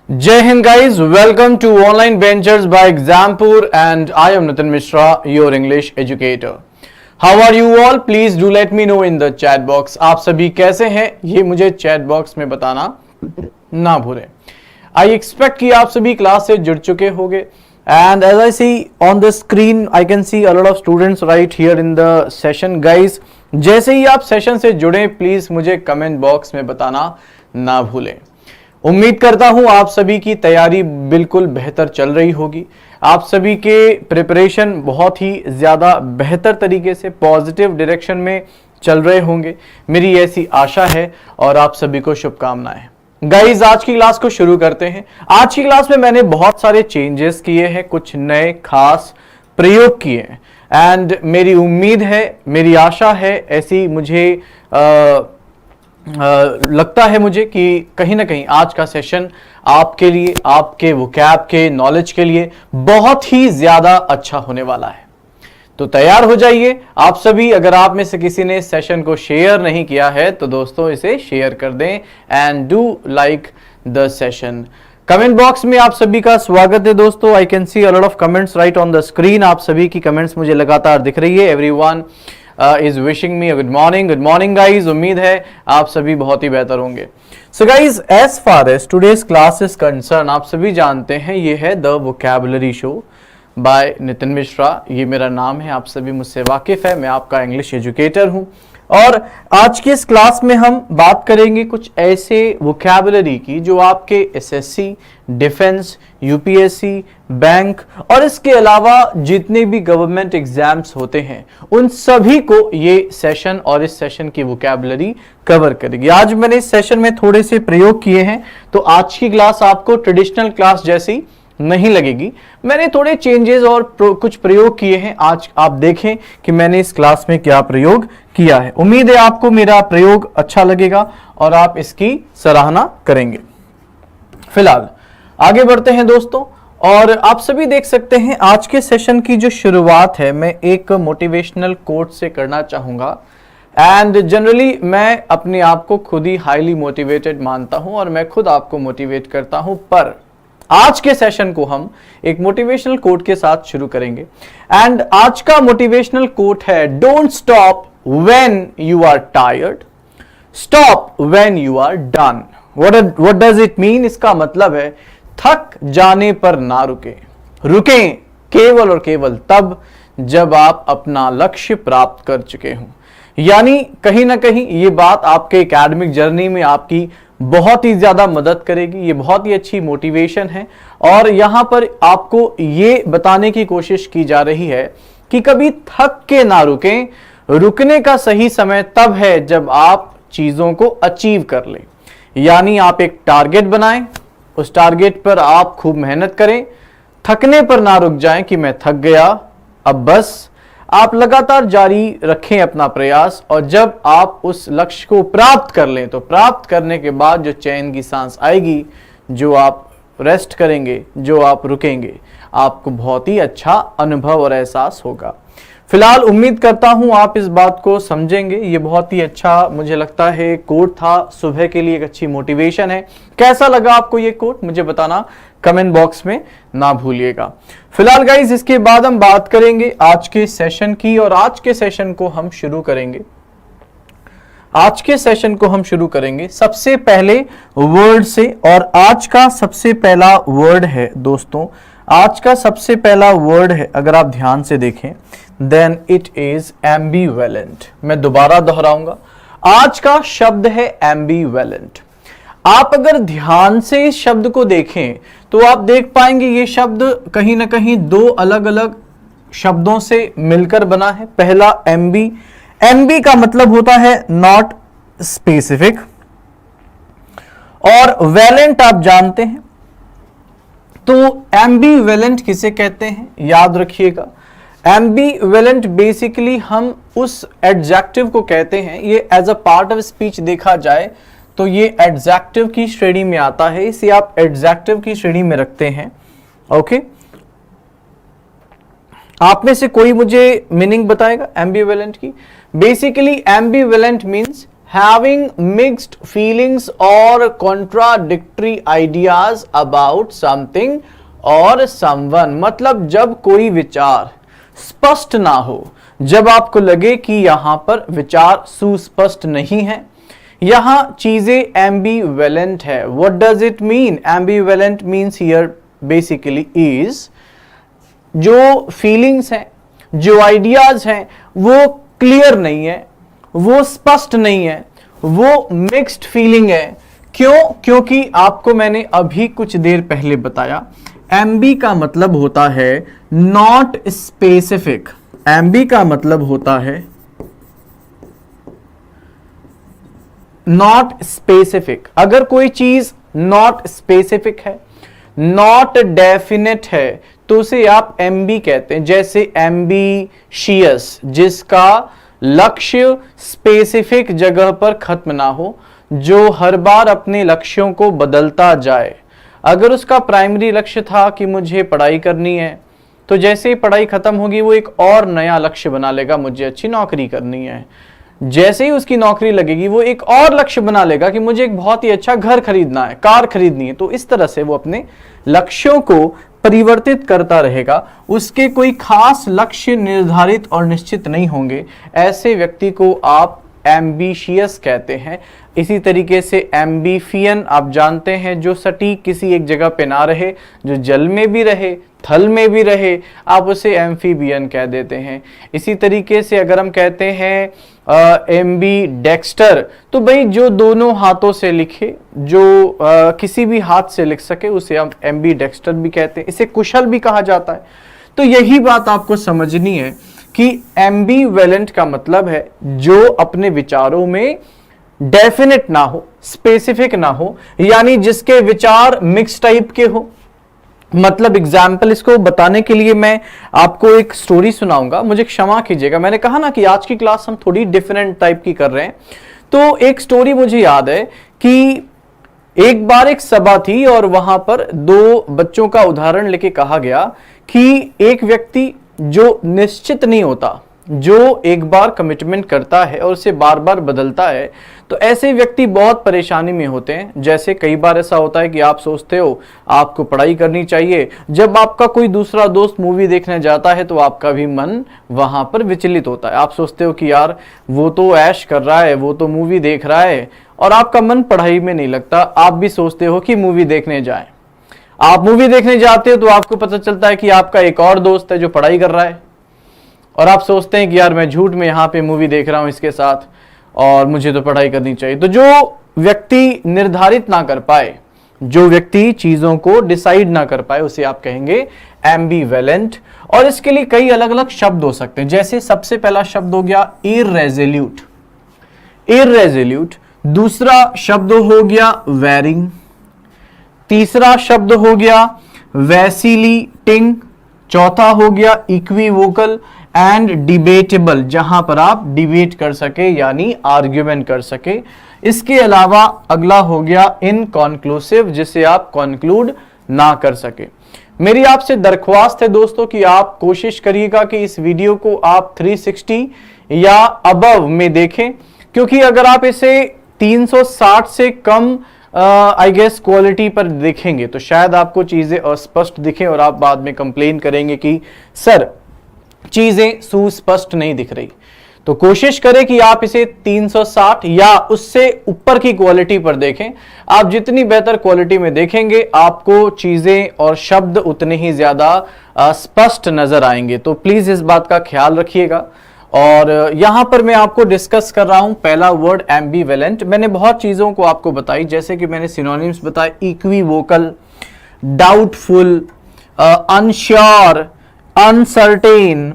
Jai Hind guys, welcome to Online Ventures by Exampur and I am Nitin Mishra, your English educator. How are you all? Please do let me know in the chat box. आप सभी कैसे हैं ये मुझे chat box में बताना ना भूलें. I expect कि आप सभी क्लास से जुड़ चुके होंगे and as I see on the screen I can see a lot of students right here in the session guys. जैसे ही आप सेशन से जुड़े प्लीज मुझे कमेंट बॉक्स में बताना ना भूलें. उम्मीद करता हूं आप सभी की तैयारी बिल्कुल बेहतर चल रही होगी. आप सभी के प्रिपरेशन बहुत ही ज्यादा बेहतर तरीके से पॉजिटिव डायरेक्शन में चल रहे होंगे, मेरी ऐसी आशा है और आप सभी को शुभकामनाएं. गाइस आज की क्लास को शुरू करते हैं. आज की क्लास में मैंने बहुत सारे चेंजेस किए हैं, कुछ नए खास प्रयोग किए हैं एंड मेरी उम्मीद है, मेरी आशा है, ऐसी मुझे लगता है मुझे कि कहीं ना कहीं आज का सेशन आपके लिए, आपके वोकैब के नॉलेज के लिए बहुत ही ज्यादा अच्छा होने वाला है. तो तैयार हो जाइए आप सभी. अगर आप में से किसी ने सेशन को शेयर नहीं किया है तो दोस्तों इसे शेयर कर दें and do like the session. Comment box में आप सभी का स्वागत है दोस्तों. I can see a lot of comments right on the screen. आप सभी की कमेंट्स मुझे लगातार दिख रही है. Everyone is wishing me a good morning guys. उम्मीद है आप सभी बहुत ही बेहतर होंगे. So guys, as far as today's class is concerned, आप सभी जानते हैं ये है the vocabulary show by Nitin Mishra. ये मेरा नाम है, आप सभी मुझसे वाकिफ है, मैं आपका इंग्लिश एजुकेटर हूं और आज की इस क्लास में हम बात करेंगे कुछ ऐसे वोकैबुलरी की जो आपके एसएससी, डिफेंस, यूपीएससी, बैंक और इसके अलावा जितने भी गवर्नमेंट एग्जाम्स होते हैं उन सभी को ये सेशन और इस सेशन की वोकैबुलरी कवर करेगी. आज मैंने इस सेशन में थोड़े से प्रयोग किए हैं तो आज की क्लास आपको ट्रेडिशनल क्लास जैसी नहीं लगेगी. मैंने थोड़े चेंजेस और कुछ प्रयोग किए हैं. आज आप देखें कि मैंने इस क्लास में क्या प्रयोग किया है. उम्मीद है आपको मेरा प्रयोग अच्छा लगेगा और आप इसकी सराहना करेंगे. फिलहाल आगे बढ़ते हैं दोस्तों और आप सभी देख सकते हैं आज के सेशन की जो शुरुआत है मैं एक मोटिवेशनल कोट से करना चाहूंगा. एंड जनरली मैं अपने आप को खुद ही हाईली मोटिवेटेड मानता हूं और मैं खुद आपको मोटिवेट करता हूं, पर आज के सेशन को हम एक मोटिवेशनल कोट के साथ शुरू करेंगे. एंड आज का मोटिवेशनल कोट है don't stop when you are tired, stop when you are done. What does it mean? इसका मतलब है थक जाने पर ना रुके, रुकें केवल और केवल तब जब आप अपना लक्ष्य प्राप्त कर चुके हों. यानी कहीं ना कहीं ये बात आपके एकेडमिक जर्नी में आपकी बहुत ही ज्यादा मदद करेगी. ये बहुत ही अच्छी मोटिवेशन है और यहां पर आपको ये बताने की कोशिश की जा रही है कि कभी थक के ना रुकें. रुकने का सही समय तब है जब आप चीजों को अचीव कर लें. यानी आप एक टारगेट बनाएं, उस टारगेट पर आप खूब मेहनत करें, थकने पर ना रुक जाएं कि मैं थक गया अब बस. आप लगातार जारी रखें अपना प्रयास और जब आप उस लक्ष्य को प्राप्त कर लें तो प्राप्त करने के बाद जो चैन की सांस आएगी, जो आप रेस्ट करेंगे, जो आप रुकेंगे, आपको बहुत ही अच्छा अनुभव और एहसास होगा. फिलहाल उम्मीद करता हूं आप इस बात को समझेंगे. ये बहुत ही अच्छा मुझे लगता है कोट था, सुबह के लिए एक अच्छी मोटिवेशन है. कैसा लगा आपको ये कोट मुझे बताना कमेंट बॉक्स में ना भूलिएगा. फिलहाल गाइज इसके बाद हम बात करेंगे आज के सेशन की और आज के सेशन को हम शुरू करेंगे. आज के सेशन को हम शुरू करेंगे सबसे पहले वर्ड से और आज का सबसे पहला वर्ड है दोस्तों, आज का सबसे पहला वर्ड है अगर आप ध्यान से देखें देन इट इज एम्बिवेलेंट. मैं दोबारा दोहराऊंगा, आज का शब्द है एम्बिवेलेंट. आप अगर ध्यान से इस शब्द को देखें तो आप देख पाएंगे ये शब्द कहीं ना कहीं दो अलग अलग शब्दों से मिलकर बना है. पहला एम्बी, एम्बी का मतलब होता है नॉट स्पेसिफिक और वेलेंट आप जानते हैं. तो एम्बीवेलेंट किसे कहते हैं याद रखिएगा. एम्बीवेलेंट बेसिकली हम उस एडजेक्टिव को कहते हैं, ये as a part of speech देखा जाए तो ये एडजेक्टिव की श्रेणी में आता है, इसे आप एडजेक्टिव की श्रेणी में रखते हैं. ओके, आप में से कोई मुझे मीनिंग बताएगा एम्बिवेलेंट की? Basically ambivalent means having mixed feelings और कॉन्ट्राडिक्टरी आइडियाज अबाउट समथिंग और समवन, मतलब जब कोई विचार स्पष्ट ना हो, जब आपको लगे कि यहां पर विचार सुस्पष्ट नहीं है, यहां चीजें एम्बिवेलेंट है। What does it mean? Ambivalent means here basically is जो फीलिंग्स हैं, जो आइडियाज हैं, वो क्लियर नहीं है, वो स्पष्ट नहीं है, वो मिक्स्ड फीलिंग है। क्यों? क्योंकि आपको मैंने अभी कुछ देर पहले बताया, एम्बी का मतलब होता है नॉट स्पेसिफिक। एम्बी का मतलब होता है नॉट स्पेसिफिक। अगर कोई चीज नॉट स्पेसिफिक है, नॉट डेफिनेट है, तो उसे आप एम्बी कहते हैं। जैसे एम्बिशियस, जिसका लक्ष्य स्पेसिफिक जगह पर खत्म ना हो, जो हर बार अपने लक्ष्यों को बदलता जाए। अगर उसका प्राइमरी लक्ष्य था कि मुझे पढ़ाई करनी है, तो जैसे ही पढ़ाई खत्म होगी वो एक और नया लक्ष्य बना लेगा, मुझे अच्छी नौकरी करनी है। जैसे ही उसकी नौकरी लगेगी वो एक और लक्ष्य बना लेगा कि मुझे एक बहुत ही अच्छा घर खरीदना है, कार खरीदनी है। तो इस तरह से वो अपने लक्ष्यों को परिवर्तित करता रहेगा, उसके कोई खास लक्ष्य निर्धारित और निश्चित नहीं होंगे। ऐसे व्यक्ति को आप एम्बिशियस कहते हैं। इसी तरीके से एम्बिफियन आप जानते हैं, जो सटीक किसी एक जगह पे ना रहे, जो जल में भी रहे थल में भी रहे, आप उसे एम्फीबियन कह देते हैं। इसी तरीके से अगर हम कहते हैं एम्बी डेक्स्टर, तो भाई जो दोनों हाथों से लिखे, जो किसी भी हाथ से लिख सके, उसे हम एम्बी डेक्स्टर भी कहते हैं। इसे कुशल भी कहा जाता है। तो यही बात आपको समझनी है कि एम्बिवेलेंट का मतलब है जो अपने विचारों में डेफिनेट ना हो, स्पेसिफिक ना हो, यानी जिसके विचार मिक्स टाइप के हो। मतलब एग्जाम्पल इसको बताने के लिए मैं आपको एक स्टोरी सुनाऊंगा, मुझे क्षमा कीजिएगा। मैंने कहा ना कि आज की क्लास हम थोड़ी डिफरेंट टाइप की कर रहे हैं। तो एक स्टोरी मुझे याद है कि एक बार एक सभा थी और वहां पर दो बच्चों का उदाहरण लेके कहा गया कि एक व्यक्ति जो निश्चित नहीं होता, जो एक बार कमिटमेंट करता है और उसे बार बार बदलता है, तो ऐसे व्यक्ति बहुत परेशानी में होते हैं। जैसे कई बार ऐसा होता है कि आप सोचते हो आपको पढ़ाई करनी चाहिए, जब आपका कोई दूसरा दोस्त मूवी देखने जाता है तो आपका भी मन वहां पर विचलित होता है। आप सोचते हो कि यार वो तो ऐश कर रहा है, वो तो मूवी देख रहा है, और आपका मन पढ़ाई में नहीं लगता। आप भी सोचते हो कि मूवी देखने जाएं। आप मूवी देखने जाते हो तो आपको पता चलता है कि आपका एक और दोस्त है जो पढ़ाई कर रहा है, और आप सोचते हैं कि यार मैं झूठ में यहाँ पे मूवी देख रहा हूं इसके साथ, और मुझे तो पढ़ाई करनी चाहिए। तो जो व्यक्ति निर्धारित ना कर पाए, जो व्यक्ति चीजों को डिसाइड ना कर पाए, उसे आप कहेंगे एम्बिवेलेंट। और इसके लिए कई अलग अलग शब्द हो सकते हैं। जैसे सबसे पहला शब्द हो गया इररेज़ोल्यूट, इररेज़ोल्यूट। दूसरा शब्द हो गया वेरिंग। तीसरा शब्द हो गया वैसिलेटिंग। चौथा हो गया इक्विवोकल एंड डिबेटेबल, जहां पर आप डिबेट कर सके यानी आर्ग्यूमेंट कर सके। इसके अलावा अगला हो गया इनकॉन्क्लूसिव, जिसे आप कंक्लूड ना कर सके। मेरी आपसे दरख्वास्त है दोस्तों कि आप कोशिश करिएगा कि इस वीडियो को आप 360 या अबव में देखें, क्योंकि अगर आप इसे 360 से कम आई गेस क्वालिटी पर देखेंगे तो शायद आपको चीजें अस्पष्ट दिखें और आप बाद में कंप्लेन करेंगे कि सर चीजें सुस्पष्ट नहीं दिख रही। तो कोशिश करें कि आप इसे 360 या उससे ऊपर की क्वालिटी पर देखें। आप जितनी बेहतर क्वालिटी में देखेंगे आपको चीजें और शब्द उतने ही ज्यादा स्पष्ट नजर आएंगे। तो प्लीज इस बात का ख्याल रखिएगा। और यहां पर मैं आपको डिस्कस कर रहा हूं पहला वर्ड एम्बिवेलेंट। मैंने बहुत चीजों को आपको बताई, जैसे कि मैंने सिनोनिम्स बताए इक्विवोकल, डाउटफुल, अनश्योर, अनसर्टेन,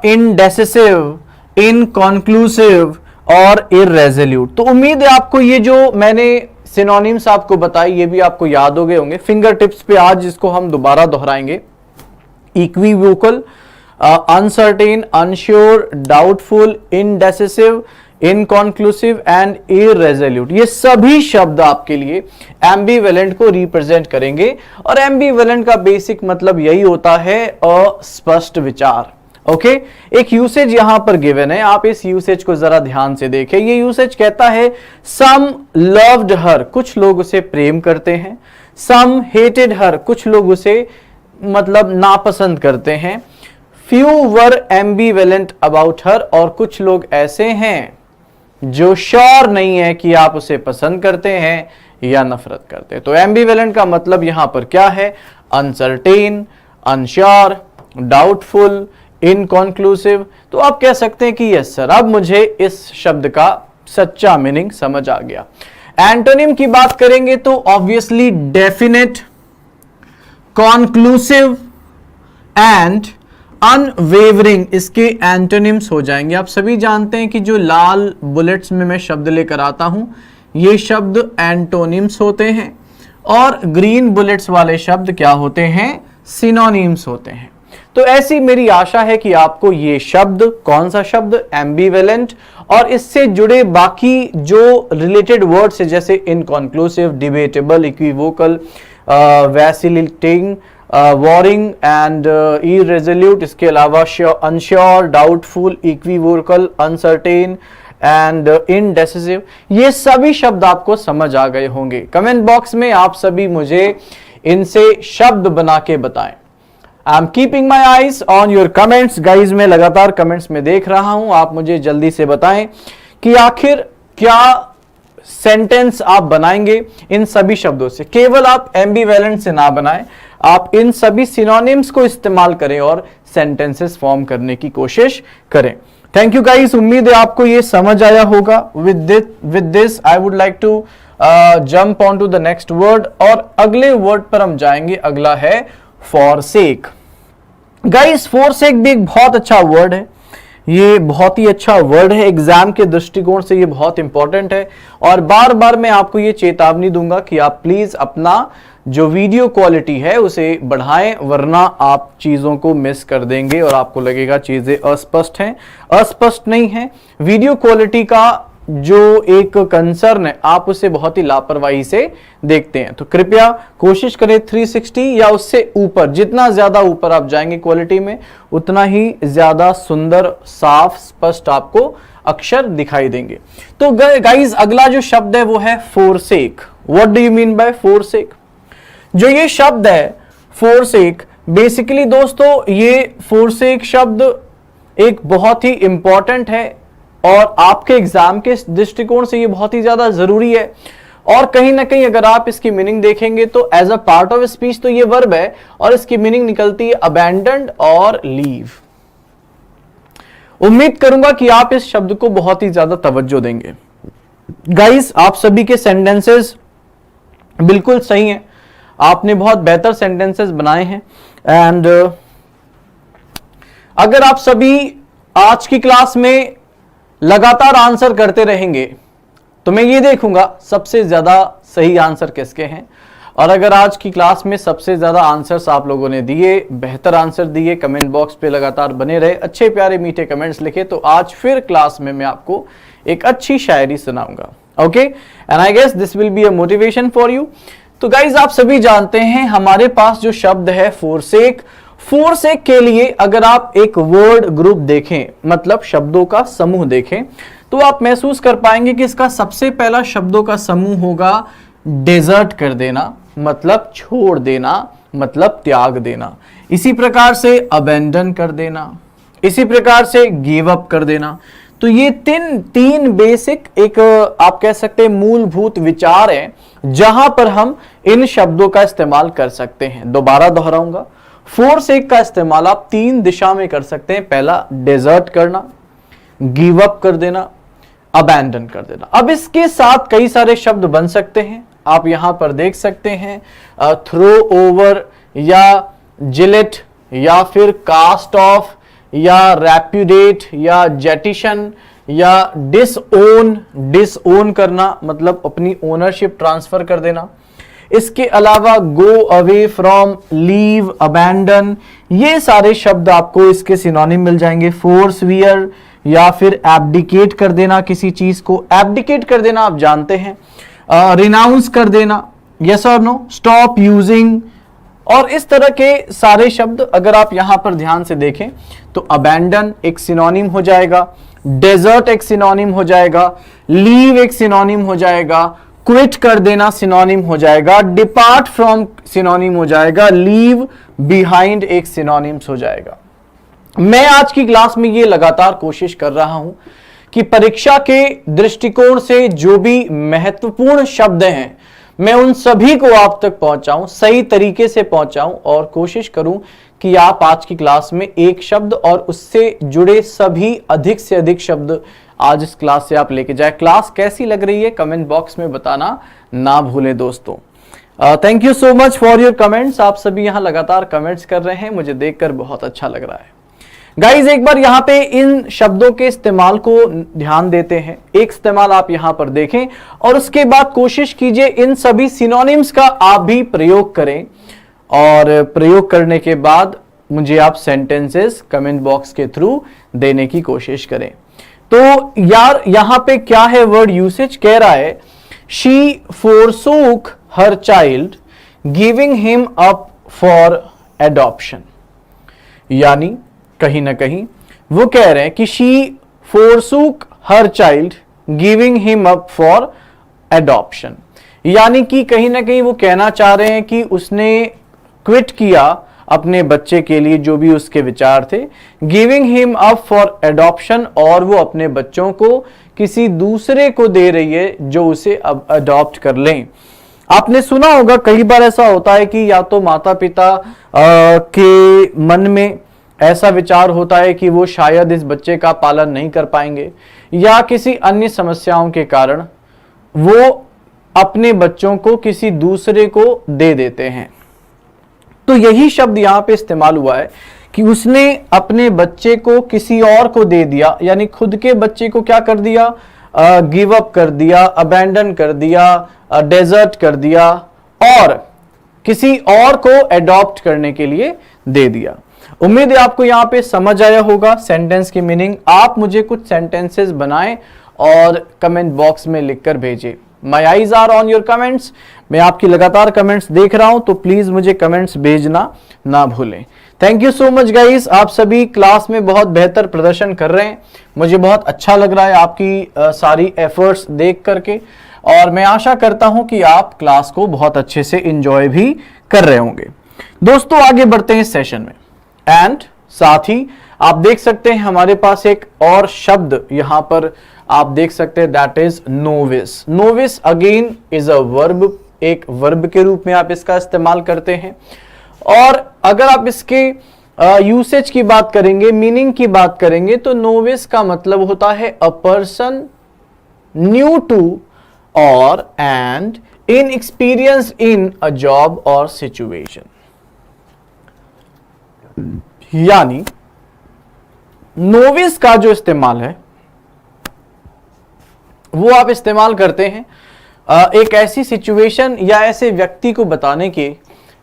इनडेसिसिव, इनकॉन्क्लूसिव और इररेज़ोल्यूट। तो उम्मीद है आपको ये जो मैंने सिनोनिम्स आपको बताई ये भी आपको याद हो गए होंगे। फिंगर टिप्स पे आज इसको हम दोबारा दोहराएंगे। Equivocal, uncertain, unsure, doubtful, indecisive, inconclusive and irresolute, ये सभी शब्द आपके लिए एम्बिवेलेंट को रिप्रेजेंट करेंगे। और एम्बिवेलेंट का बेसिक मतलब यही होता है अस्पष्ट विचार, ओके एक यूसेज यहां पर गिवन है, आप इस यूसेज को जरा ध्यान से देखें। ये यूसेज कहता है सम लव्ड हर, कुछ लोग उसे प्रेम करते हैं। सम हेटेड हर, कुछ लोग उसे मतलब नापसंद करते हैं। फ्यू वर एम्बिवेलेंट अबाउट हर, और कुछ लोग ऐसे हैं जो श्योर नहीं है कि आप उसे पसंद करते हैं या नफरत करते हैं। तो एम्बिवेलेंट का मतलब यहां पर क्या है? Uncertain, unsure, doubtful, inconclusive. तो आप कह सकते हैं कि यस सर, अब मुझे इस शब्द का सच्चा मीनिंग समझ आ गया। एंटोनिम की बात करेंगे तो obviously definite, conclusive and unwavering इसके एंटोनिम्स हो जाएंगे। आप सभी जानते हैं कि जो लाल बुलेट्स में मैं शब्द लेकर आता हूं, ये शब्द एंटोनिम्स होते हैं, और ग्रीन बुलेट्स वाले शब्द क्या होते हैं? सिनोनिम्स होते हैं। तो ऐसी मेरी आशा है कि आपको ये शब्द, कौन सा शब्द? एम्बिवेलेंट, और इससे जुड़े बाकी जो रिलेटेड वर्ड्स है जैसे inconclusive, debatable, equivocal, vacillating, wavering and irresolute, इसके अलावा unsure, doubtful, equivocal, uncertain and indecisive, ये सभी शब्द आपको समझ आ गए होंगे। कमेंट बॉक्स में आप सभी मुझे इनसे शब्द बना के बताएं। I am keeping my eyes on your comments guys, मैं लगातार कमेंट्स में देख रहा हूं। आप मुझे जल्दी से बताएं कि आखिर क्या सेंटेंस आप बनाएंगे इन सभी शब्दों से। केवल आप एम्बिवेलेंट से ना बनाएं, आप इन सभी सिनोनिम्स को इस्तेमाल करें और सेंटेंसेस फॉर्म करने की कोशिश करें। थैंक यू गाइस, उम्मीद है आपको ये समझ आया होगा। With this I would like to jump on to the next word, और अगले वर्ड पर हम जाएंगे। अगला है फॉरसेक। गाइस फॉरसेक भी एक बहुत अच्छा वर्ड है, ये बहुत ही अच्छा वर्ड है। एग्जाम के दृष्टिकोण से ये बहुत इंपॉर्टेंट है, और बार बार मैं आपको ये चेतावनी दूंगा कि आप प्लीज अपना जो वीडियो क्वालिटी है उसे बढ़ाएं, वरना आप चीजों को मिस कर देंगे और आपको लगेगा चीजें अस्पष्ट हैं। अस्पष्ट नहीं है, वीडियो क्वालिटी का जो एक कंसर्न है आप उसे बहुत ही लापरवाही से देखते हैं। तो कृपया कोशिश करें 360 या उससे ऊपर, जितना ज्यादा ऊपर आप जाएंगे क्वालिटी में, उतना ही ज्यादा सुंदर, साफ, स्पष्ट आपको अक्षर दिखाई देंगे। तो गाइज अगला जो शब्द है वो है forsake. What do you mean by forsake? जो ये शब्द है फोरसेक, बेसिकली दोस्तों ये फोरसेक शब्द एक बहुत ही इंपॉर्टेंट है, और आपके एग्जाम के दृष्टिकोण से ये बहुत ही ज्यादा जरूरी है। और कहीं ना कहीं अगर आप इसकी मीनिंग देखेंगे तो as a part of speech तो ये वर्ब है, और इसकी मीनिंग निकलती है अबैंडन्ड और लीव। उम्मीद करूंगा कि आप इस शब्द को बहुत ही ज्यादा तवज्जो देंगे। गाइस आप सभी के सेंटेंसेस बिल्कुल सही हैं, आपने बहुत बेहतर सेंटेंसेस बनाए हैं। एंड अगर आप सभी आज की क्लास में लगातार आंसर करते रहेंगे तो मैं ये देखूंगा सबसे ज्यादा सही आंसर किसके हैं। और अगर आज की क्लास में सबसे ज्यादा आंसर्स आप लोगों ने दिए, बेहतर आंसर दिए, कमेंट बॉक्स पे लगातार बने रहे, अच्छे प्यारे मीठे कमेंट्स लिखे, तो आज फिर क्लास में मैं आपको एक अच्छी शायरी सुनाऊंगा। Okay, and I guess this will be a motivation for you. तो गाइज आप सभी जानते हैं हमारे पास जो शब्द है फोरसेक, फोरसेक के लिए अगर आप एक वर्ड ग्रुप देखें, मतलब शब्दों का समूह देखें, तो आप महसूस कर पाएंगे कि इसका सबसे पहला शब्दों का समूह होगा डेजर्ट कर देना, मतलब छोड़ देना, मतलब त्याग देना। इसी प्रकार से अबेंडन कर देना, इसी प्रकार से गिव अप कर देना। तो ये तीन बेसिक एक आप कह सकते हैं मूलभूत विचार हैं जहां पर हम इन शब्दों का इस्तेमाल कर सकते हैं। दोबारा दोहराऊंगा, फोरसेक का इस्तेमाल आप 3 दिशा में कर सकते हैं। पहला डेजर्ट करना, गिव अप कर देना, अबैंडन कर देना। अब इसके साथ कई सारे शब्द बन सकते हैं, आप यहां पर देख सकते हैं थ्रो ओवर या जिलेट या फिर कास्ट ऑफ या रेप्यूडेट या जेटिशन या डिसओन करना, मतलब अपनी ओनरशिप ट्रांसफर कर देना। इसके अलावा go away from, leave, abandon, ये सारे शब्द आपको इसके सिनोनिम मिल जाएंगे। फोर्सवियर या फिर एब्डिकेट कर देना किसी चीज को, एब्डिकेट कर देना आप जानते हैं, रिनाउंस कर देना, यस और नो, स्टॉप यूजिंग, और इस तरह के सारे शब्द अगर आप यहां पर ध्यान से देखें तो अबैंडन एक सिनोनिम हो जाएगा, डेजर्ट एक सिनोनिम हो जाएगा, लीव एक सिनोनिम हो जाएगा, क्विट कर देना सिनोनिम हो जाएगा, डिपार्ट फ्रॉम सिनोनिम हो जाएगा, लीव बिहाइंड एक सिनोनिम्स हो जाएगा। मैं आज की क्लास में ये लगातार कोशिश कर रहा हूं कि परीक्षा के दृष्टिकोण से जो भी महत्वपूर्ण शब्द हैं मैं उन सभी को आप तक पहुंचाऊं, सही तरीके से पहुंचाऊं और कोशिश करूं कि आप आज की क्लास में एक शब्द और उससे जुड़े सभी अधिक से अधिक शब्द आज इस क्लास से आप लेके जाए। क्लास कैसी लग रही है कमेंट बॉक्स में बताना ना भूलें दोस्तों। Thank you so much for your comments. आप सभी यहां लगातार कमेंट्स कर रहे हैं, मुझे देखकर बहुत अच्छा लग रहा है। गाइज एक बार यहां पे इन शब्दों के इस्तेमाल को ध्यान देते हैं, एक इस्तेमाल आप यहां पर देखें और उसके बाद कोशिश कीजिए इन सभी सिनोनिम्स का आप भी प्रयोग करें और प्रयोग करने के बाद मुझे आप सेंटेंसेस कमेंट बॉक्स के थ्रू देने की कोशिश करें। तो यार यहां पे क्या है वर्ड यूसेज, कह रहा है she forsook her child giving him up for adoption, यानी कहीं ना कहीं वो कह रहे हैं कि she forsook her child giving him up for adoption, यानी कि कहीं ना कहीं वो कहना चाह रहे हैं कि उसने क्विट किया अपने बच्चे के लिए जो भी उसके विचार थे, giving him up for adoption, और वो अपने बच्चों को किसी दूसरे को दे रही है जो उसे अब अडॉप्ट कर लें। आपने सुना होगा कई बार ऐसा होता है कि या तो माता पिता के मन में ऐसा विचार होता है कि वो शायद इस बच्चे का पालन नहीं कर पाएंगे या किसी अन्य समस्याओं के कारण वो अपने बच्चों को किसी दूसरे को दे देते हैं। तो यही शब्द यहां पे इस्तेमाल हुआ है कि उसने अपने बच्चे को किसी और को दे दिया, यानी खुद के बच्चे को क्या कर दिया, गिव अप कर दिया, अबैंडन कर दिया, डेजर्ट कर दिया और किसी और को एडॉप्ट करने के लिए दे दिया। उम्मीद है आपको यहां पे समझ आया होगा सेंटेंस की मीनिंग। आप मुझे कुछ सेंटेंसेस बनाएं और कमेंट बॉक्स में लिखकर भेजें। My eyes are on your comments, मैं आपकी लगातार कमेंट्स देख रहा हूं, तो प्लीज मुझे कमेंट्स भेजना ना भूलें। Thank you so much guys, आप सभी क्लास में बहुत बेहतर प्रदर्शन कर रहे हैं, मुझे बहुत अच्छा लग रहा है आपकी सारी एफर्ट्स देख करके, और मैं आशा करता हूं कि आप क्लास को बहुत अच्छे से एंजॉय भी कर रहे होंगे। दोस्तों आगे बढ़ते हैं इस सेशन में, एंड साथ ही आप देख सकते हैं हमारे पास एक और शब्द यहां पर आप देख सकते हैं, that is novice. Novice again is a verb, एक वर्ब के रूप में आप इसका इस्तेमाल करते हैं। और अगर आप इसके यूसेज की बात करेंगे, मीनिंग की बात करेंगे, तो नोविस का मतलब होता है अ पर्सन न्यू टू और and inexperienced in a job और सिचुएशन, यानी नोविस का जो इस्तेमाल है वो आप इस्तेमाल करते हैं एक ऐसी सिचुएशन या ऐसे व्यक्ति को बताने के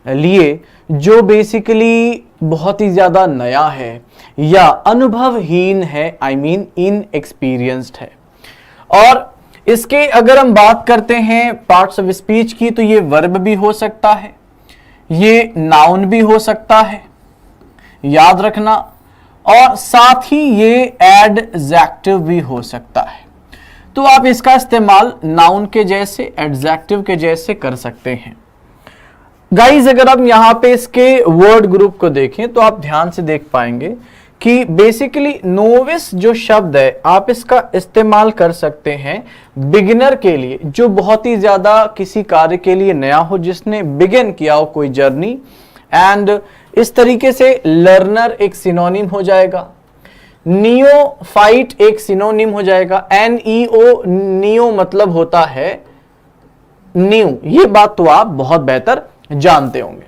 लिए जो बेसिकली बहुत ही ज्यादा नया है या अनुभवहीन है, आई मीन इनएक्सपीरियंस्ड है। और इसके अगर हम बात करते हैं पार्ट्स ऑफ स्पीच की, तो ये वर्ब भी हो सकता है, ये नाउन भी हो सकता है, याद रखना, और साथ ही ये एडजेक्टिव भी हो सकता है। तो आप इसका इस्तेमाल नाउन के जैसे, एडजेक्टिव के जैसे कर सकते हैं। गाइज अगर हम यहां पे इसके वर्ड ग्रुप को देखें तो आप ध्यान से देख पाएंगे कि बेसिकली नोविस जो शब्द है आप इसका इस्तेमाल कर सकते हैं बिगिनर के लिए, जो बहुत ही ज्यादा किसी कार्य के लिए नया हो, जिसने बिगिन किया हो कोई जर्नी, एंड इस तरीके से लर्नर एक सिनोनिम हो जाएगा, नियोफाइट एक सिनोनिम हो जाएगा, NEO नियो मतलब होता है न्यू, ये बात तो आप बहुत बेहतर जानते होंगे।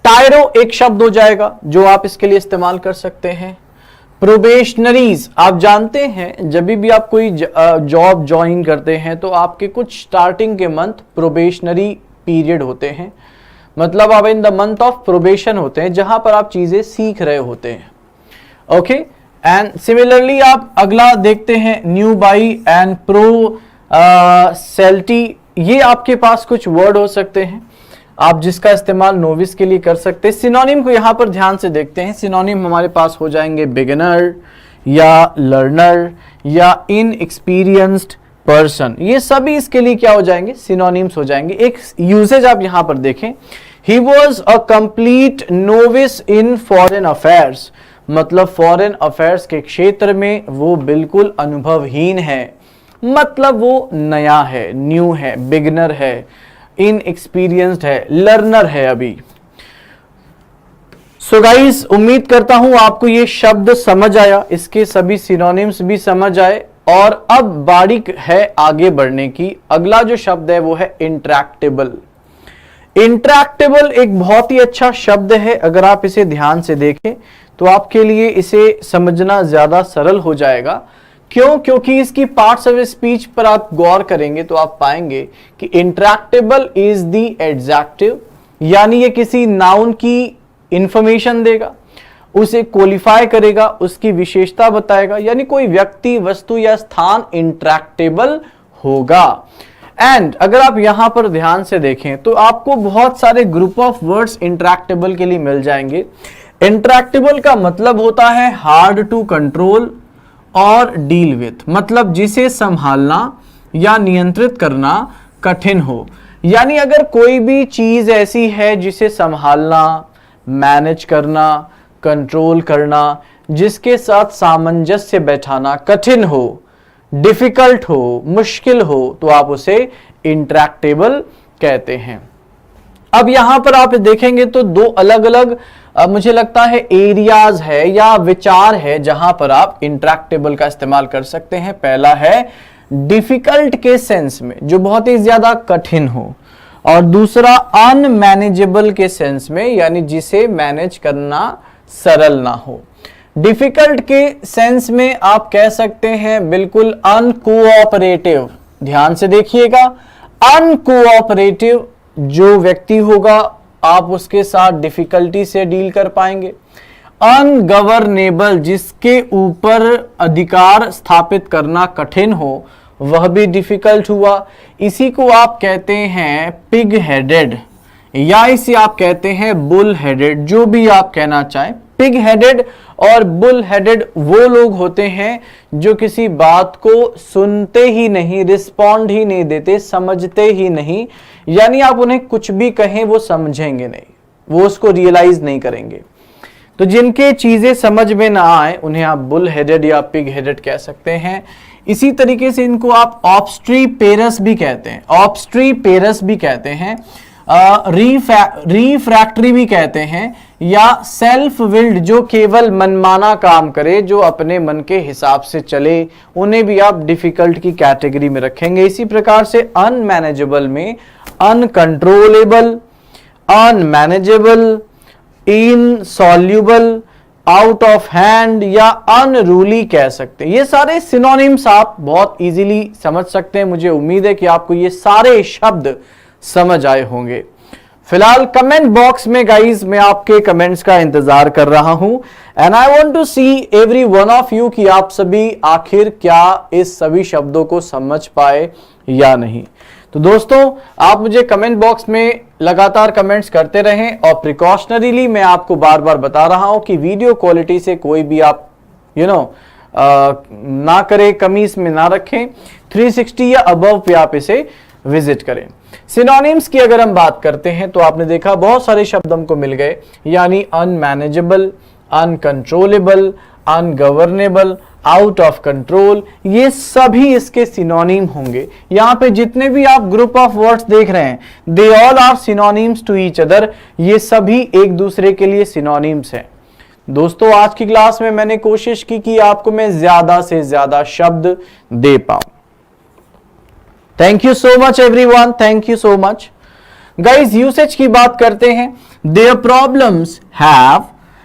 टायरो एक शब्द हो जाएगा जो आप इसके लिए इस्तेमाल कर सकते हैं। प्रोबेशनरीज आप जानते हैं जब भी आप कोई जॉब ज्वाइन करते हैं तो आपके कुछ स्टार्टिंग के मंथ प्रोबेशनरी पीरियड होते हैं, मतलब आप in the month of probation होते हैं जहां पर आप चीजें सीख रहे होते हैं। ओके, एंड सिमिलरली आप अगला देखते हैं न्यू बाई एंड प्रो सेल्टी, ये आपके पास कुछ वर्ड हो सकते हैं। आप जिसका इस्तेमाल नोविस के लिए कर सकते हैं। सिनोनिम को यहां पर ध्यान से देखते हैं। सिनोनिम हमारे पास हो जाएंगे बिगिनर या लर्नर या इनएक्सपीरियंस्ड पर्सन, ये सभी इसके लिए क्या हो जाएंगे, सिनोनिम्स हो जाएंगे। एक यूसेज आप यहां पर देखें, he was a complete novice in foreign affairs, मतलब फॉरेन अफेयर्स के क्षेत्र में वो बिल्कुल अनुभवहीन है, मतलब वो नया है, न्यू है, बिगिनर है, इनएक्सपीरियंस्ड है, लर्नर है अभी। सो गाइस, उम्मीद करता हूं आपको ये शब्द समझ आया, इसके सभी सिनोनिम्स भी समझ आए। और अब बारी है आगे बढ़ने की। अगला जो शब्द है वो है इंट्रैक्टेबल। इंट्रैक्टेबल एक बहुत ही अच्छा शब्द है। अगर आप इसे ध्यान से देखें तो आपके लिए इसे समझना ज्यादा सरल हो जाएगा। क्यों? क्योंकि इसकी पार्ट्स ऑफ स्पीच पर आप गौर करेंगे तो आप पाएंगे कि इंट्रैक्टेबल इज द एडजेक्टिव, यानी ये किसी नाउन की इंफॉर्मेशन देगा, उसे क्वालिफाई करेगा, उसकी विशेषता बताएगा, यानी कोई व्यक्ति, वस्तु या स्थान इंट्रैक्टेबल होगा। एंड अगर आप यहां पर ध्यान से देखें तो आपको बहुत सारे ग्रुप ऑफ वर्ड्स इंट्रैक्टेबल के लिए मिल जाएंगे। इंट्रैक्टेबल का मतलब होता है हार्ड टू कंट्रोल और डील विथ, मतलब जिसे संभालना या नियंत्रित करना कठिन हो। यानी अगर कोई भी चीज ऐसी है जिसे संभालना, मैनेज करना, कंट्रोल करना, जिसके साथ सामंजस्य बैठाना कठिन हो, डिफिकल्ट हो, मुश्किल हो, तो आप उसे इंट्रैक्टेबल कहते हैं। अब यहां पर आप देखेंगे तो दो अलग अलग मुझे लगता है एरियाज है या विचार है जहां पर आप इंट्रैक्टेबल का इस्तेमाल कर सकते हैं। पहला है डिफिकल्ट के सेंस में, जो बहुत ही ज्यादा कठिन हो, और दूसरा अनमैनेजेबल के सेंस में, यानी जिसे मैनेज करना सरल ना हो। डिफिकल्ट के सेंस में आप कह सकते हैं बिल्कुल अनकोऑपरेटिव। ध्यान से देखिएगा, अनकोऑपरेटिव जो व्यक्ति होगा आप उसके साथ डिफिकल्टी से डील कर पाएंगे। अनगवर्नेबल, जिसके ऊपर अधिकार स्थापित करना कठिन हो, वह भी डिफिकल्ट हुआ। इसी को आप कहते हैं पिग हेडेड, या इसे आप कहते हैं बुल हेडेड, जो भी आप कहना चाहें। पिग हेडेड और बुल हेडेड वो लोग होते हैं जो किसी बात को सुनते ही नहीं, रिस्पॉन्ड ही नहीं देते, समझते ही नहीं, यानी आप उन्हें कुछ भी कहें वो समझेंगे नहीं, वो उसको रियलाइज नहीं करेंगे। तो जिनके चीजें समझ में ना आए उन्हें आप बुल हेडेड या पिग हेडेड कह सकते हैं। इसी तरीके से इनको आप ऑब्स्ट्रीपेरस भी कहते हैं, ऑब्स्ट्रीपेरस भी कहते हैं, रिफ्रैक्टरी भी कहते हैं, या सेल्फ विल्ड, जो केवल मनमाना काम करे, जो अपने मन के हिसाब से चले, उन्हें भी आप डिफिकल्ट की कैटेगरी में रखेंगे। इसी प्रकार से अनमैनेजेबल में uncontrollable, unmanageable, insoluble, out of hand या अनरूली कह सकते हैं। ये सारे सिनोनिम्स आप बहुत इजीली समझ सकते हैं। मुझे उम्मीद है कि आपको ये सारे शब्द समझ आए होंगे। फिलहाल कमेंट बॉक्स में गाइज मैं आपके कमेंट्स का इंतजार कर रहा हूं, and I want to see everyone of you कि आप सभी आखिर क्या इस सभी शब्दों को समझ पाए या नहीं। तो दोस्तों, आप मुझे कमेंट बॉक्स में लगातार कमेंट्स करते रहें, और प्रिकॉशनरीली मैं आपको बार बार बता रहा हूं कि वीडियो क्वालिटी से कोई भी आप ना करें, कमी इसमें ना रखें। 360 या अबव पे आप इसे विजिट करें। सिनोनिम्स की अगर हम बात करते हैं तो आपने देखा बहुत सारे शब्द हमको मिल गए, यानी unmanageable, uncontrollable, ungovernable, out of control, ये सभी इसके सिनोनिम होंगे। यहां पे जितने भी आप ग्रुप ऑफ वर्ड्स देख रहे हैं, they all are synonyms to each other, ये सभी एक दूसरे के लिए सिनोनिम्स हैं। दोस्तों, आज की क्लास में मैंने कोशिश की कि आपको मैं ज्यादा से ज्यादा शब्द दे पाऊं। Thank you so much everyone, thank you so much guys. Usage की बात करते हैं। Their problems have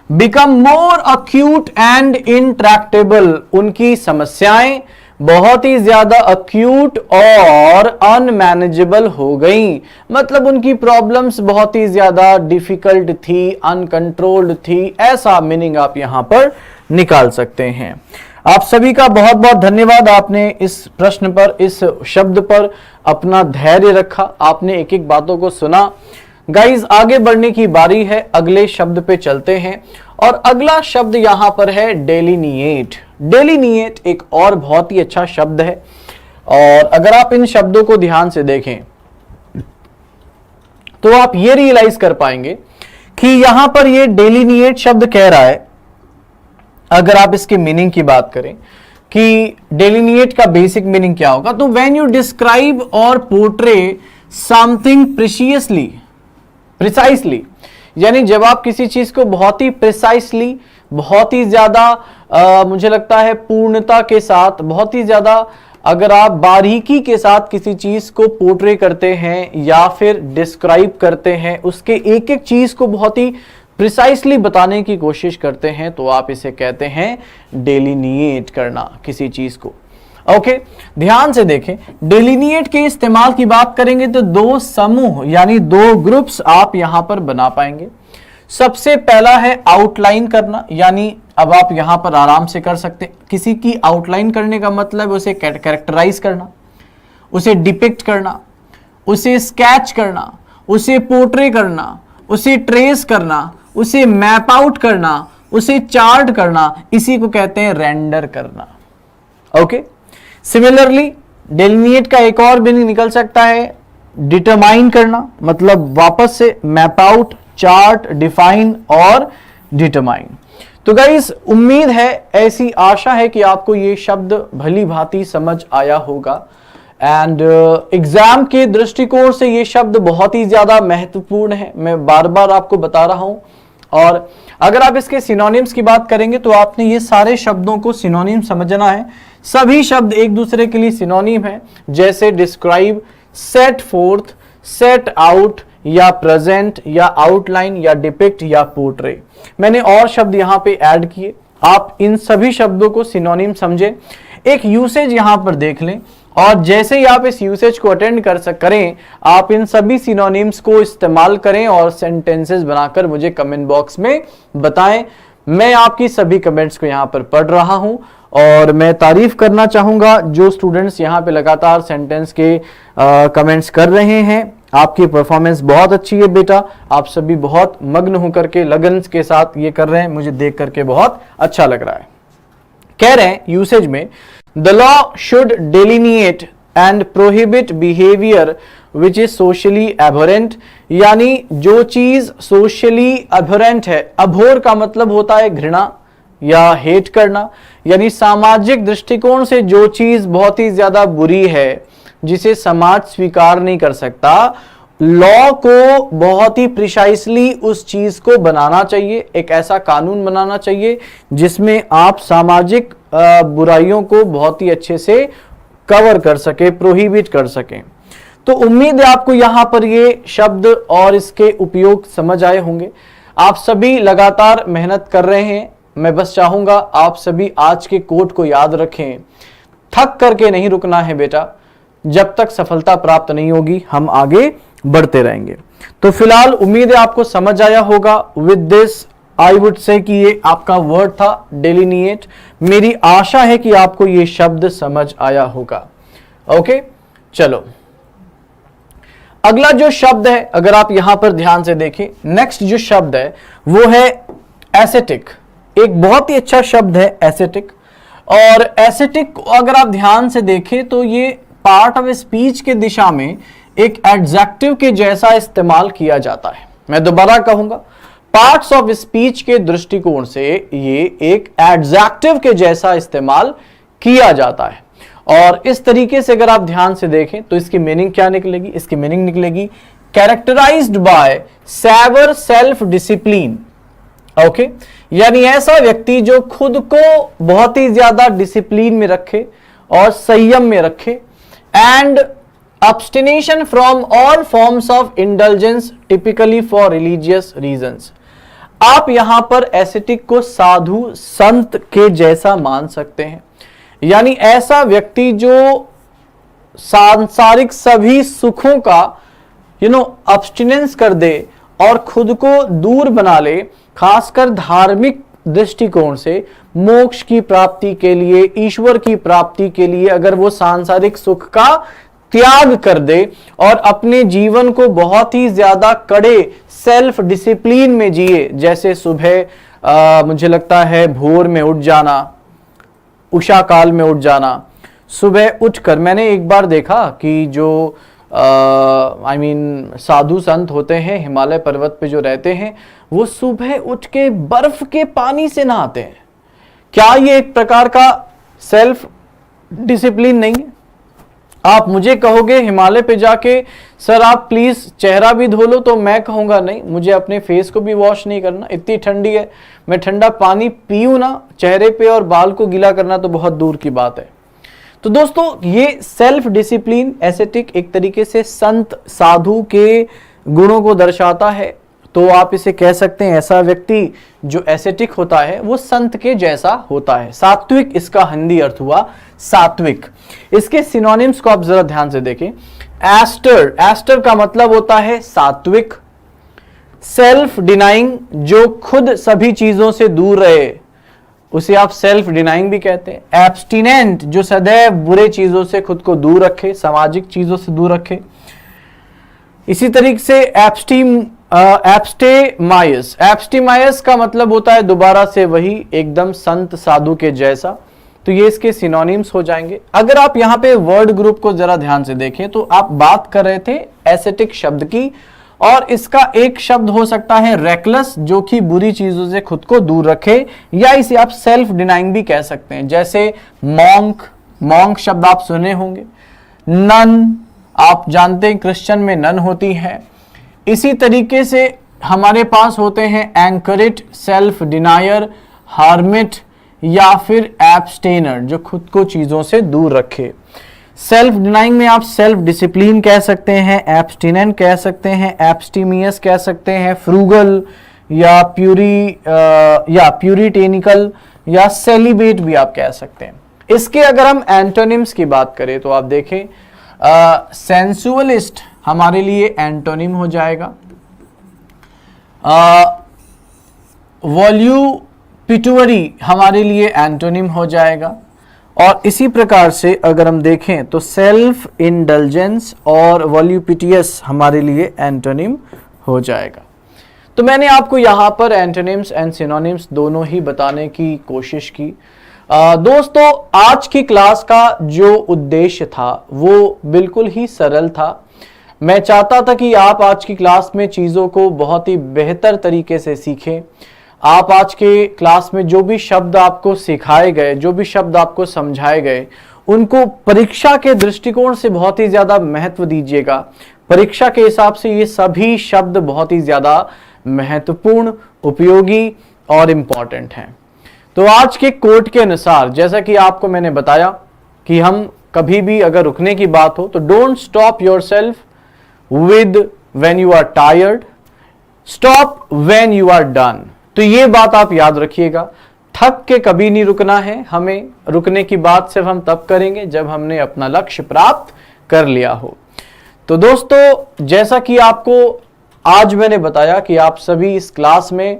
become more acute and intractable, उनकी समस्याएं बहुत ही ज्यादा अक्यूट और अनमैनेजेबल हो गई, मतलब उनकी प्रॉब्लम्स बहुत ही ज्यादा डिफिकल्ट थी, अनकंट्रोल्ड थी, ऐसा मीनिंग आप यहां पर निकाल सकते हैं। आप सभी का बहुत बहुत धन्यवाद, आपने इस प्रश्न पर, इस शब्द पर अपना धैर्य रखा, आपने एक एक बातों को सुना। गाइज आगे बढ़ने की बारी है, अगले शब्द पे चलते हैं और अगला शब्द यहां पर है डेलिनिएट। डेलिनिएट एक और बहुत ही अच्छा शब्द है और अगर आप इन शब्दों को ध्यान से देखें तो आप ये रियलाइज कर पाएंगे कि यहां पर ये डेलिनिएट शब्द कह रहा है, अगर आप इसके मीनिंग की बात करें कि डेलिनिएट का बेसिक मीनिंग क्या होगा, तो व्हेन यू डिस्क्राइब और पोर्ट्रे समथिंग प्रिसाइसली, यानी जब आप किसी चीज को बहुत ही प्रिसाइसली, बहुत ही ज्यादा मुझे लगता है पूर्णता के साथ, बहुत ही ज्यादा अगर आप बारीकी के साथ किसी चीज को पोर्ट्रे करते हैं या फिर डिस्क्राइब करते हैं, उसके एक एक चीज को बहुत ही प्रिसाइसली बताने की कोशिश करते हैं, तो आप इसे कहते हैं डेलिनिएट करना किसी चीज को। ओके, ध्यान से देखें, डेलिनिएट के इस्तेमाल की बात करेंगे तो दो समूह यानी दो ग्रुप्स आप यहां पर बना पाएंगे। सबसे पहला है आउटलाइन करना, यानी अब आप यहां पर आराम से कर सकते हैं, किसी की आउटलाइन करने का मतलब उसे कैरेक्टराइज करना, उसे डिपिक्ट करना, उसे स्केच करना, उसे पोर्ट्रे करना, उसे ट्रेस करना, उसे मैप आउट करना, उसे चार्ट करना, इसी को कहते हैं रेंडर करना। ओके, सिमिलरली डेलिनिएट का एक और मीनिंग निकल सकता है डिटरमाइन करना, मतलब वापस से मैप आउट, चार्ट, डिफाइन और डिटरमाइन। तो गाइस उम्मीद है, ऐसी आशा है कि आपको ये शब्द भली भांति समझ आया होगा एंड एग्जाम के दृष्टिकोण से ये शब्द बहुत ही ज्यादा महत्वपूर्ण है, मैं बार बार आपको बता रहा हूं। और अगर आप इसके सिनोनिम्स की बात करेंगे तो आपने ये सारे शब्दों को सिनोनिम समझना है। सभी शब्द एक दूसरे के लिए सिनोनिम है, जैसे describe, set fourth, set out या प्रेजेंट या आउटलाइन या डिपिक्ट या पोर्ट्रे। मैंने और शब्द यहां पे ऐड किए, आप इन सभी शब्दों को सिनोनिम समझें। एक यूसेज यहां पर देख लें और जैसे ही आप इस यूसेज को अटेंड करें, आप इन सभी सिनोनिम्स को इस्तेमाल करें और सेंटेंसेस बनाकर मुझे कमेंट बॉक्स में बताएं। मैं आपकी सभी कमेंट्स को यहां पर पढ़ रहा हूं और मैं तारीफ करना चाहूंगा जो स्टूडेंट्स यहां पे लगातार सेंटेंस के कमेंट्स कर रहे हैं। आपकी परफॉर्मेंस बहुत अच्छी है बेटा, आप सभी बहुत मग्न होकर के लगन के साथ ये कर रहे हैं, मुझे देख करके बहुत अच्छा लग रहा है। कह रहे हैं यूसेज में, the law should delineate and prohibit behaviour which is socially abhorrent, यानी जो चीज सोशली एबोरेंट है, अभोर का मतलब होता है घृणा या हेट करना, यानी सामाजिक दृष्टिकोण से जो चीज बहुत ही ज्यादा बुरी है, जिसे समाज स्वीकार नहीं कर सकता, लॉ को बहुत ही प्रिसाइसली उस चीज को बनाना चाहिए, एक ऐसा कानून बनाना चाहिए जिसमें आप सामाजिक बुराइयों को बहुत ही अच्छे से कवर कर सके, प्रोहिबिट कर सकें। तो उम्मीद है आपको यहां पर ये शब्द और इसके उपयोग समझ आए होंगे। आप सभी लगातार मेहनत कर रहे हैं, मैं बस चाहूंगा आप सभी आज के कोट को याद रखें, थक करके नहीं रुकना है बेटा, जब तक सफलता प्राप्त नहीं होगी हम आगे बढ़ते रहेंगे। तो फिलहाल उम्मीद है आपको समझ आया होगा। With this I would say कि ये आपका वर्ड था डेलिनिएट। मेरी आशा है कि आपको ये शब्द समझ आया होगा। ओके, चलो अगला जो शब्द है, अगर आप यहां पर ध्यान से देखें, नेक्स्ट जो शब्द है वो है एसेटिक। एक बहुत ही अच्छा शब्द है एसेटिक। और एसेटिक को अगर आप ध्यान से देखें तो ये पार्ट ऑफ स्पीच के दिशा में एक एडजेक्टिव के जैसा इस्तेमाल किया जाता है। मैं दोबारा कहूंगा, पार्ट्स ऑफ स्पीच के दृष्टिकोण से ये एक एडजेक्टिव के जैसा इस्तेमाल किया जाता है। और इस तरीके से अगर आप ध्यान से देखें तो इसकी मीनिंग क्या निकलेगी? इसकी मीनिंग निकलेगी characterised by severe self discipline. Okay, यानी ऐसा व्यक्ति जो खुद को बहुत ही ज्यादा डिसिप्लिन में रखे और संयम में रखे, and abstination from all forms of indulgence typically for religious reasons। आप यहां पर एसेटिक को साधु संत के जैसा मान सकते हैं, यानी ऐसा व्यक्ति जो सांसारिक सभी सुखों का अब्स्टिनेंस कर दे और खुद को दूर बना ले, खासकर धार्मिक दृष्टिकोण से मोक्ष की प्राप्ति के लिए, ईश्वर की प्राप्ति के लिए, अगर वो सांसारिक सुख का त्याग कर दे और अपने जीवन को बहुत ही ज्यादा कड़े सेल्फ डिसिप्लिन में जिए। जैसे सुबह मुझे लगता है भोर में उठ जाना, उषा काल में उठ जाना, सुबह उठकर मैंने एक बार देखा कि जो साधु संत होते हैं हिमालय पर्वत पे जो रहते हैं, वो सुबह उठ के बर्फ के पानी से नहाते हैं। क्या ये एक प्रकार का सेल्फ डिसिप्लिन नहीं है? आप मुझे कहोगे हिमालय पे जाके सर आप प्लीज चेहरा भी धो लो, तो मैं कहूंगा नहीं, मुझे अपने फेस को भी वॉश नहीं करना, इतनी ठंडी है, मैं ठंडा पानी पीऊं ना, चेहरे पे और बाल को गीला करना तो बहुत दूर की बात है। तो दोस्तों ये सेल्फ डिसिप्लिन एसेटिक एक तरीके से संत साधु के गुणों को दर्शाता है। तो आप इसे कह सकते हैं ऐसा व्यक्ति जो एसेटिक होता है वो संत के जैसा होता है। सात्विक इसका हिंदी अर्थ हुआ सात्विक। इसके सिनोनिम्स को आप जरा ध्यान से देखें। एस्टर, एस्टर का मतलब होता है सात्विक। सेल्फ डिनाइंग, जो खुद सभी चीजों से दूर रहे उसे आप सेल्फ डिनाइंग भी कहते हैं। एब्स्टिनेंट, जो सदैव बुरे चीजों से खुद को दूर रखे, सामाजिक चीजों से दूर रखे। इसी तरीके से एब्स्टेमायस, एब्स्टेमायस का मतलब होता है दोबारा से वही एकदम संत साधु के जैसा। तो ये इसके सिनोनिम्स हो जाएंगे। अगर आप यहाँ पे वर्ड ग्रुप को जरा ध्यान से देखें तो आप बात कर रहे थे एसेटिक शब्द की, और इसका एक शब्द हो सकता है रेकलेस, जो कि बुरी चीजों से खुद को दूर रखे, या इसे आप सेल्फ डिनाइंग भी कह सकते हैं। जैसे मॉन्क, मॉन्क शब्द आप सुने होंगे। नन, आप जानते हैं क्रिश्चियन में नन होती है। इसी तरीके से हमारे पास होते हैं एंकरेट, सेल्फ डिनायर, हार्मिट या फिर एब्स्टेनर, जो खुद को चीजों से दूर रखे। सेल्फ डिनाइंग में आप सेल्फ डिसिप्लिन कह सकते हैं, एब्स्टिनेंट कह सकते हैं, एब्स्टीमियस कह सकते हैं, फ्रूगल या प्यूरिटेनिकल या सेलिब्रेट भी आप कह सकते हैं। इसके अगर हम एंटोनिम्स की बात करें तो आप देखें सेंसुअलिस्ट हमारे लिए एंटोनिम हो जाएगा। वॉल्यूपिटुअरी हमारे लिए एंटोनिम हो जाएगा। और इसी प्रकार से अगर हम देखें तो सेल्फ इंडल्जेंस और वॉल्यूपिटियस हमारे लिए एंटोनिम हो जाएगा। तो मैंने आपको यहाँ पर एंटोनिम्स एंड सिनोनिम्स दोनों ही बताने की कोशिश की। दोस्तों आज की क्लास का जो उद्देश्य था वो बिल्कुल ही सरल था। मैं चाहता था कि आप आज की क्लास में चीज़ों को बहुत ही बेहतर तरीके से सीखें। आप आज के क्लास में जो भी शब्द आपको सिखाए गए, जो भी शब्द आपको समझाए गए, उनको परीक्षा के दृष्टिकोण से बहुत ही ज़्यादा महत्व दीजिएगा। परीक्षा के हिसाब से ये सभी शब्द बहुत ही ज़्यादा महत्वपूर्ण, उपयोगी और इम्पॉर्टेंट हैं। तो आज के कोट के अनुसार, जैसा कि आपको मैंने बताया कि हम कभी भी अगर रुकने की बात हो तो don't stop yourself with when you are tired, stop when you are done. तो ये बात आप याद रखिएगा, थक के कभी नहीं रुकना है हमें। रुकने की बात सिर्फ हम तब करेंगे जब हमने अपना लक्ष्य प्राप्त कर लिया हो। तो दोस्तों जैसा कि आपको आज मैंने बताया कि आप सभी इस क्लास में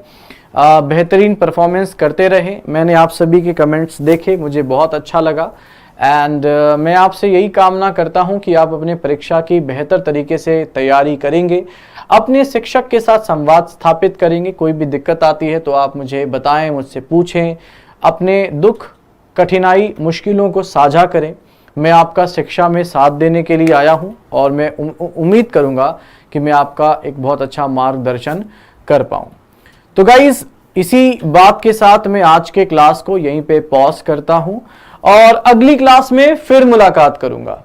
बेहतरीन परफॉर्मेंस करते रहे। मैंने आप सभी के कमेंट्स देखे, मुझे बहुत अच्छा लगा। एंड मैं आपसे यही कामना करता हूं कि आप अपने परीक्षा की बेहतर तरीके से तैयारी करेंगे, अपने शिक्षक के साथ संवाद स्थापित करेंगे। कोई भी दिक्कत आती है तो आप मुझे बताएं, मुझसे पूछें, अपने दुख, कठिनाई, मुश्किलों को साझा करें। मैं आपका शिक्षा में साथ देने के लिए आया हूं और मैं उम्मीद करूंगा कि मैं आपका एक बहुत अच्छा मार्गदर्शन कर पाऊं। तो गाइस इसी बात के साथ मैं आज के क्लास को यहीं पे पॉज करता हूं और अगली क्लास में फिर मुलाकात करूंगा।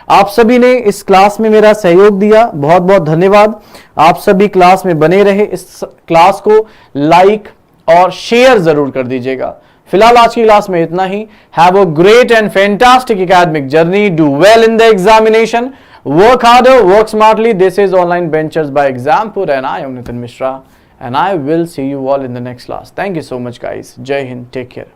आप सभी ने इस क्लास में मेरा सहयोग दिया, बहुत बहुत धन्यवाद। आप सभी क्लास में बने रहे, इस क्लास को लाइक और शेयर जरूर कर दीजिएगा। फिलहाल आज की क्लास में इतना ही। Have a great and fantastic academic journey, do well in the examination, work harder, work smartly. This is online benchers by Exampur and I am Nitin Mishra and I will see you all in the next class. Thank you so much guys. Jai Hind. Take care.